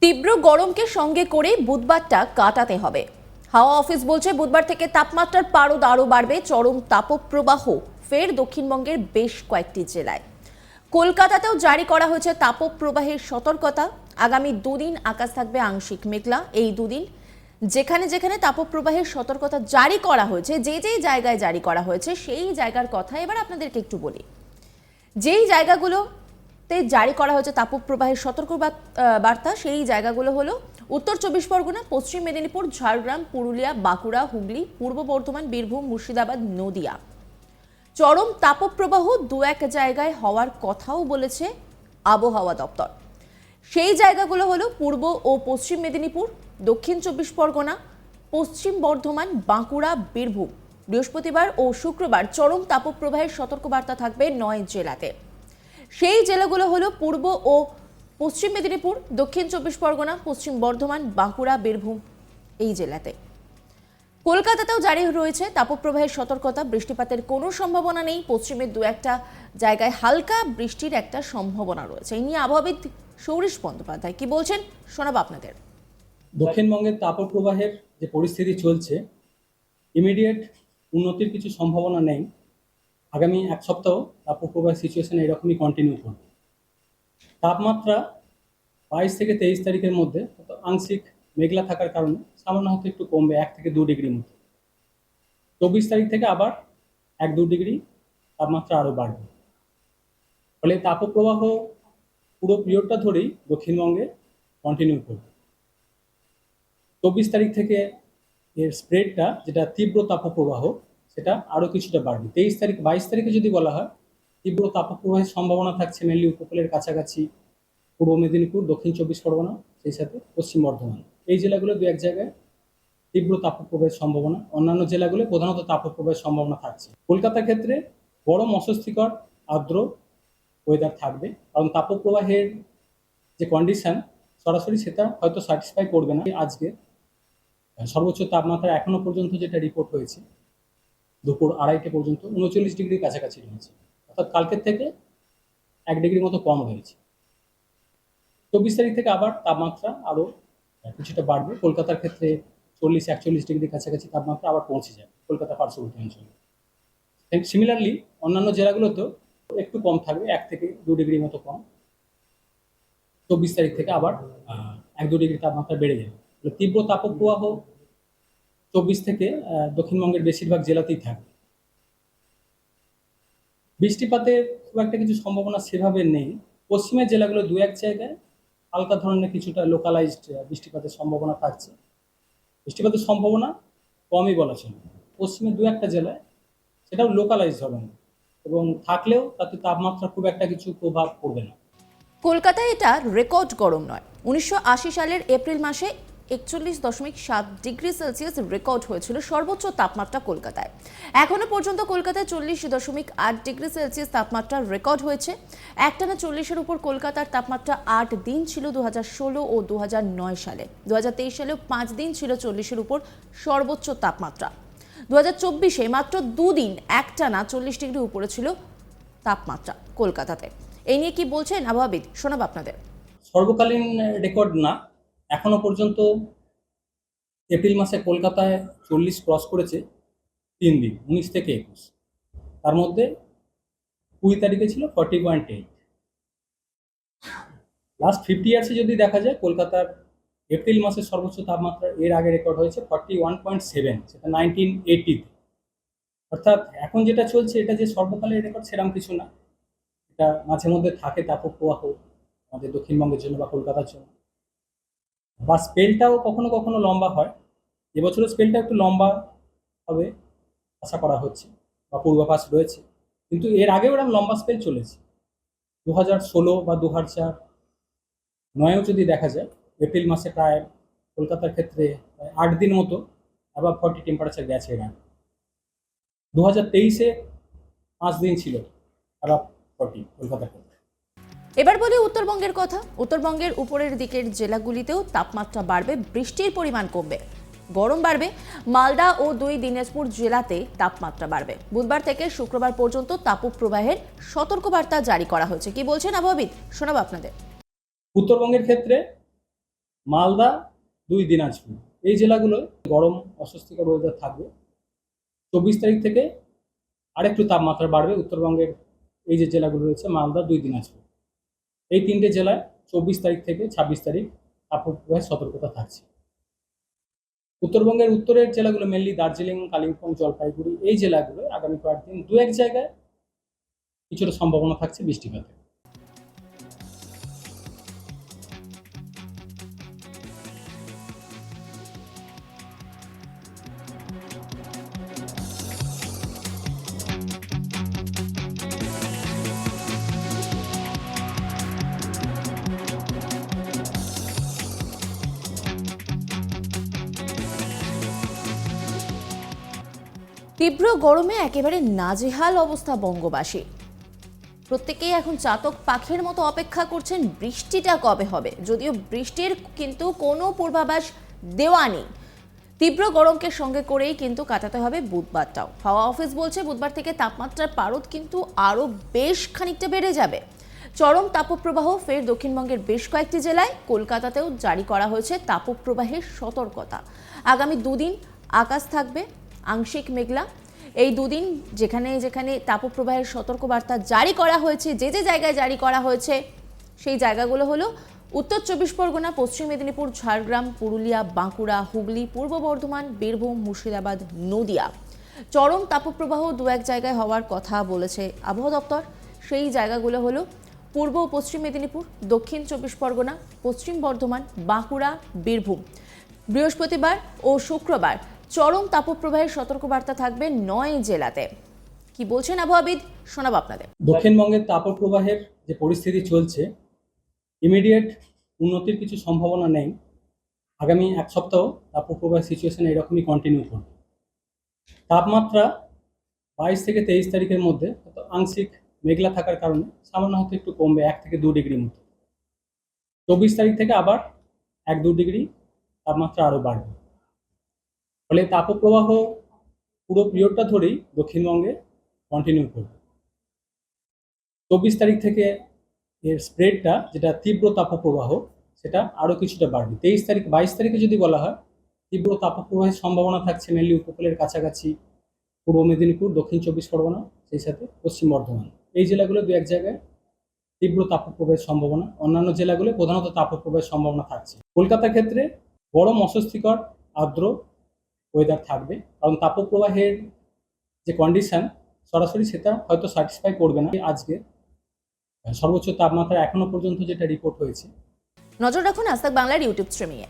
তীব্র গরমকে সঙ্গে করে বুধবারটা কাটাতে হবে। হাওয়া অফিস বলছে বুধবার থেকে তাপমাত্রার পারদ আরও বাড়বে। চরম তাপপ্রবাহ ফের দক্ষিণবঙ্গের বেশ কয়েকটি জেলায়। কলকাতাতেও জারি করা হয়েছে তাপপ্রবাহের সতর্কতা। আগামী দুদিন আকাশ থাকবে আংশিক মেঘলা। এই দুদিন যেখানে যেখানে তাপপ্রবাহের সতর্কতা জারি করা হয়েছে, যে জায়গায় জারি করা হয়েছে সেই জায়গার কথা এবার আপনাদেরকে একটু বলি। যেই জায়গাগুলোতে জারি করা হয়েছে তাপপ্রবাহের সতর্ক বার্তা, সেই জায়গাগুলো হলো উত্তর চব্বিশ পরগনা, পশ্চিম মেদিনীপুর, ঝাড়গ্রাম, পুরুলিয়া, বাঁকুড়া, হুগলি, পূর্ব বর্ধমান, বীরভূম, মুর্শিদাবাদ, নদিয়া। চরম তাপপ্রবাহ দু এক জায়গায় হওয়ার কথাও বলেছে আবহাওয়া দপ্তর। সেই জায়গাগুলো হলো পূর্ব ও পশ্চিম মেদিনীপুর, দক্ষিণ চব্বিশ পরগনা, পশ্চিম বর্ধমান, বাঁকুড়া, বীরভূম। বৃহস্পতিবার ও শুক্রবার চরম তাপপ্রবাহের সতর্কবার্তা থাকবে ৯ জেলাতে। সেই জেলাগুলো হলো পূর্ব ও পশ্চিম মেদিনীপুর, দক্ষিণ চব্বিশ পরগনা, পশ্চিম বর্ধমান, বাঁকুড়া, বীরভূম এই জেলাতে। কলকাতাতেও জারি রয়েছে তাপপ্রবাহের সতর্কতা। বৃষ্টিপাতের কোনো সম্ভাবনা নেই। পশ্চিমের দু একটা জায়গায় হালকা বৃষ্টির একটা সম্ভাবনা রয়েছে। এই নিয়ে আবহাওয়াবিদ সৌরিশ বন্দ্যোপাধ্যায় কি বলছেন শোনাবো আপনাদের। দক্ষিণবঙ্গের তাপপ্রবাহের যে পরিস্থিতি চলছে, ইমিডিয়েট উন্নতির কিছু সম্ভাবনা নেই। আগামী এক সপ্তাহ তাপপ্রবাহ সিচুয়েশন এরকমই কন্টিনিউ করবে। তাপমাত্রা 22 থেকে 23 তারিখের মধ্যে আংশিক মেঘলা থাকার কারণে সামান্য হয়তো একটু কমবে, 1 থেকে 2 ডিগ্রির মতো। 24 তারিখ থেকে আবার 1-2 ডিগ্রি তাপমাত্রা আরও বাড়বে। ফলে তাপপ্রবাহ পুরো পিরিয়ডটা ধরেই দক্ষিণবঙ্গে কন্টিনিউ করবে। 24 তারিখ থেকে এর স্প্রেডটা, যেটা তীব্র তাপপ্রবাহ, সেটা আরও কিছুটা বাড়বে। 23 তারিখ 22 তারিখে যদি বলা হয়, তীব্র তাপপ্রবাহের সম্ভাবনা থাকছে মেনলি উপকূলের কাছাকাছি পূর্ব মেদিনীপুর, দক্ষিণ চব্বিশ পরগনা, সেই সাথে পশ্চিম বর্ধমান। এই জেলাগুলো দু এক জায়গায় তীব্র তাপপ্রবাহের সম্ভাবনা। অন্যান্য জেলাগুলো প্রধানত তাপপ্রবাহের সম্ভাবনা থাকছে। কলকাতার ক্ষেত্রে গরম, অস্বস্তিকর, আর্দ্র ওয়েদার থাকবে, কারণ তাপপ্রবাহের যে কন্ডিশন সরাসরি সেটা হয়তো স্যাটিসফাই করবে না। আজকে সর্বোচ্চ তাপমাত্রা এখনো পর্যন্ত যেটা রিপোর্ট হয়েছে দুপুর 2:30 পর্যন্ত 39 ডিগ্রির কাছাকাছি রয়েছে, অর্থাৎ কালকের থেকে 1 ডিগ্রি মতো কম হয়েছে। 24 তারিখ থেকে আবার তাপমাত্রা আরও কিছুটা বাড়বে। কলকাতার ক্ষেত্রে 40-41 ডিগ্রির কাছাকাছি তাপমাত্রা আবার পৌঁছে যাবে কলকাতা পার্শ্ববর্তী অঞ্চলে। সিমিলারলি অন্যান্য জেলাগুলোতেও একটু কম থাকবে, 1 থেকে 2 ডিগ্রি মতো কম। 24 তারিখ থেকে আবার 1-2 ডিগ্রি তাপমাত্রা বেড়ে যাবে। তীব্র তাপপ্রবাহ 24 থেকে দক্ষিণবঙ্গের বেশিরভাগ জেলাতেই থাকবে। বৃষ্টিপাতের খুব একটা কিছু সম্ভাবনা সেভাবে নেই। পশ্চিমের জেলাগুলো দু এক জায়গায় হালকা ধরনের কিছুটা লোকালাইজড বৃষ্টিপাতের সম্ভাবনা থাকছে। বৃষ্টিপাতের সম্ভাবনা কমই বলা চলে। পশ্চিমের দু একটা জেলায় সেটাও লোকালাইজড হবে না, এবং থাকলেও তাতে তাপমাত্রা খুব একটা কিছু প্রভাব পড়বে না। কলকাতায় এটা রেকর্ড গরম নয়। 1980 সালের এপ্রিল মাসে 41.7 ডিগ্রি সেলসিয়াস রেকর্ড হয়েছিল সর্বোচ্চ তাপমাত্রা কলকাতায়। এখনো পর্যন্ত কলকাতায় 40.8 ডিগ্রি সেলসিয়াস তাপমাত্রা রেকর্ড হয়েছে। একটানা 40-এর উপর কলকাতার তাপমাত্রা 8 দিন ছিল 2016 ও 2009 সালে। 2023 সালেও 5 দিন ছিল 40-এর উপর সর্বোচ্চ তাপমাত্রা। 2024-এ মাত্র 2 দিন একটানা 40 ডিগ্রি উপরে ছিল তাপমাত্রা কলকাতাতে। এই নিয়ে কি বলছেন আবহাওয়াবিদ শোনাব আপনাদের। সর্বকালীন রেকর্ড না, এখনো পর্যন্ত এপ্রিল মাসে কলকাতায় 40 ক্রস করেছে 3 দিন, 19 থেকে 21। তার মধ্যে 20 তারিখে ছিল 40.8। লাস্ট 50 ইয়ার্সে যদি দেখা যায়, কলকাতার এপ্রিল মাসের সর্বোচ্চ তাপমাত্রা এর আগে রেকর্ড হয়েছে 41.7, সেটা 1980। অর্থাৎ এখন যেটা চলছে এটা যে সর্বকালের রেকর্ড সেরকম কিছু না। এটা মাঝে মধ্যে থাকে তাপপ্রবাহ আমাদের দক্ষিণবঙ্গের জন্য বা কলকাতার জন্য, বা স্পেলটাও কখনো কখনো লম্বা হয়। এবছরের স্পেলটা একটু লম্বা হবে আশা করা হচ্ছে বা পূর্বাভাস রয়েছে, কিন্তু এর আগেও এরকম লম্বা স্পেল চলেছে। 2016 বা 2009-এও যদি দেখা যায়, এপ্রিল মাসে প্রায় কলকাতার ক্ষেত্রে 8 দিন মতো অ্যাবাভ 40 টেম্পারেচার গেছে। এর আগে 2023-এ 5 দিন ছিল অ্যাবাভ 40 কলকাতার ক্ষেত্রে। এবার বলি উত্তরবঙ্গের কথা। উত্তরবঙ্গের উপরের দিকের জেলাগুলিতেও তাপমাত্রা বাড়বে, বৃষ্টির পরিমাণ কমবে, গরম বাড়বে। মালদা ও 2 দিনাজপুর জেলাতে তাপমাত্রা বাড়বে। বুধবার থেকে শুক্রবার পর্যন্ত তাপপ্রবাহের সতর্কবার্তা জারি করা হয়েছে। কি বলছেন আবহাওয়াবিদ শোনাবো আপনাদের। উত্তরবঙ্গের ক্ষেত্রে মালদা 2 দিনাজপুর এই জেলাগুলোয় গরম অস্বস্তিকর ওয়েদার থাকবে। 24 তারিখ থেকে আরেকটু তাপমাত্রা বাড়বে উত্তরবঙ্গের এই যে জেলাগুলো রয়েছে মালদা 2 দিনাজপুর এই 3টে জেলায় 24 তারিখ থেকে 26 তারিখ তাপপ্রবাহের সতর্কতা থাকছে। উত্তরবঙ্গের উত্তরের জেলাগুলো মেনলি দার্জিলিং, কালিম্পং, জলপাইগুড়ি এই জেলাগুলো আগামী কয়েকদিন 2-1 জায়গায় কিছুটা সম্ভাবনা থাকছে বৃষ্টিপাতের। তীব্র গরমে একেবারে নাজেহাল অবস্থা বঙ্গবাসী। প্রত্যেকেই এখন চাতক পাখির মতো অপেক্ষা করছেন বৃষ্টিটা কবে হবে, যদিও বৃষ্টির কিন্তু কোনো পূর্বাভাস দেওয়া নেই। তীব্র গরমকে সঙ্গে করেই কিন্তু কাটাতে হবে বুধবারটাও। হাওয়া অফিস বলছে বুধবার থেকে তাপমাত্রার পারদ কিন্তু আরও বেশ খানিকটা বেড়ে যাবে। চরম তাপপ্রবাহ ফের দক্ষিণবঙ্গের বেশ কয়েকটি জেলায়, কলকাতাতেও জারি করা হয়েছে তাপপ্রবাহের সতর্কতা। আগামী দুদিন আকাশ থাকবে আংশিক মেঘলা। এই দুদিন যেখানে যেখানে তাপপ্রবাহের সতর্কবার্তা জারি করা হয়েছে, যে যে জায়গায় জারি করা হয়েছে সেই জায়গাগুলো হলো উত্তর 24 পরগনা, পশ্চিম মেদিনীপুর, ঝাড়গ্রাম, পুরুলিয়া, বাঁকুড়া, হুগলি, পূর্ব বর্ধমান, বীরভূম, মুর্শিদাবাদ, নদিয়া। চরম তাপপ্রবাহ 2-1 জায়গায় হওয়ার কথা বলেছে আবহাওয়া দপ্তর। সেই জায়গাগুলো হলো পূর্ব ও পশ্চিম মেদিনীপুর, দক্ষিণ 24 পরগনা, পশ্চিম বর্ধমান, বাঁকুড়া, বীরভূম। বৃহস্পতিবার ও শুক্রবার চরম তাপপ্রবাহের সতর্কবার্তা থাকবে 9 জেলাতে। কি বলছেন আবহাওয়াবিদ, শোনাবো আপনাদের। দক্ষিণবঙ্গের তাপপ্রবাহের যে পরিস্থিতি চলছে, ইমিডিয়েট উন্নতির কিছু সম্ভাবনা নেই। আগামী 1 সপ্তাহ তাপপ্রবাহের সিচুয়েশন এরকমই কন্টিনিউ করবে। তাপমাত্রা 22 থেকে 23 তারিখের মধ্যে আংশিক মেঘলা থাকার কারণে সামান্য হয়তো একটু কমবে 1 থেকে 2 ডিগ্রির মতো। 24 তারিখ থেকে আবার 1-2 ডিগ্রি তাপমাত্রা আরও বাড়বে। ফলে তাপপ্রবাহ পুরো পিরিয়ডটা ধরেই দক্ষিণবঙ্গে কন্টিনিউ করবে। 24 তারিখ থেকে এর স্প্রেডটা, যেটা তীব্র তাপপ্রবাহ, সেটা আরও কিছুটা বাড়বে। 22 তারিখে যদি বলা হয়, তীব্র তাপপ্রবাহের সম্ভাবনা থাকছে মেনলি উপকূলের কাছাকাছি পূর্ব মেদিনীপুর, দক্ষিণ 24 পরগনা, সেই সাথে পশ্চিম বর্ধমান। এই জেলাগুলো 2-1 জায়গায় তীব্র তাপপ্রবাহের সম্ভাবনা। অন্যান্য জেলাগুলো প্রধানত তাপপ্রবাহের সম্ভাবনা থাকছে। কলকাতার ক্ষেত্রে গরম অস্বস্তিকর আর্দ্র ওয়েদার থাকবে, কারণ তাপপ্রবাহের যে কন্ডিশন সরাসরি সেটা হয়তো স্যাটিসফাই করবে না। আজকে সর্বোচ্চ তাপমাত্রা এখনো পর্যন্ত যেটা রিপোর্ট হয়েছে। নজর রাখুন আজ তাক বাংলার ইউটিউব স্ট্রিমিংয়ে।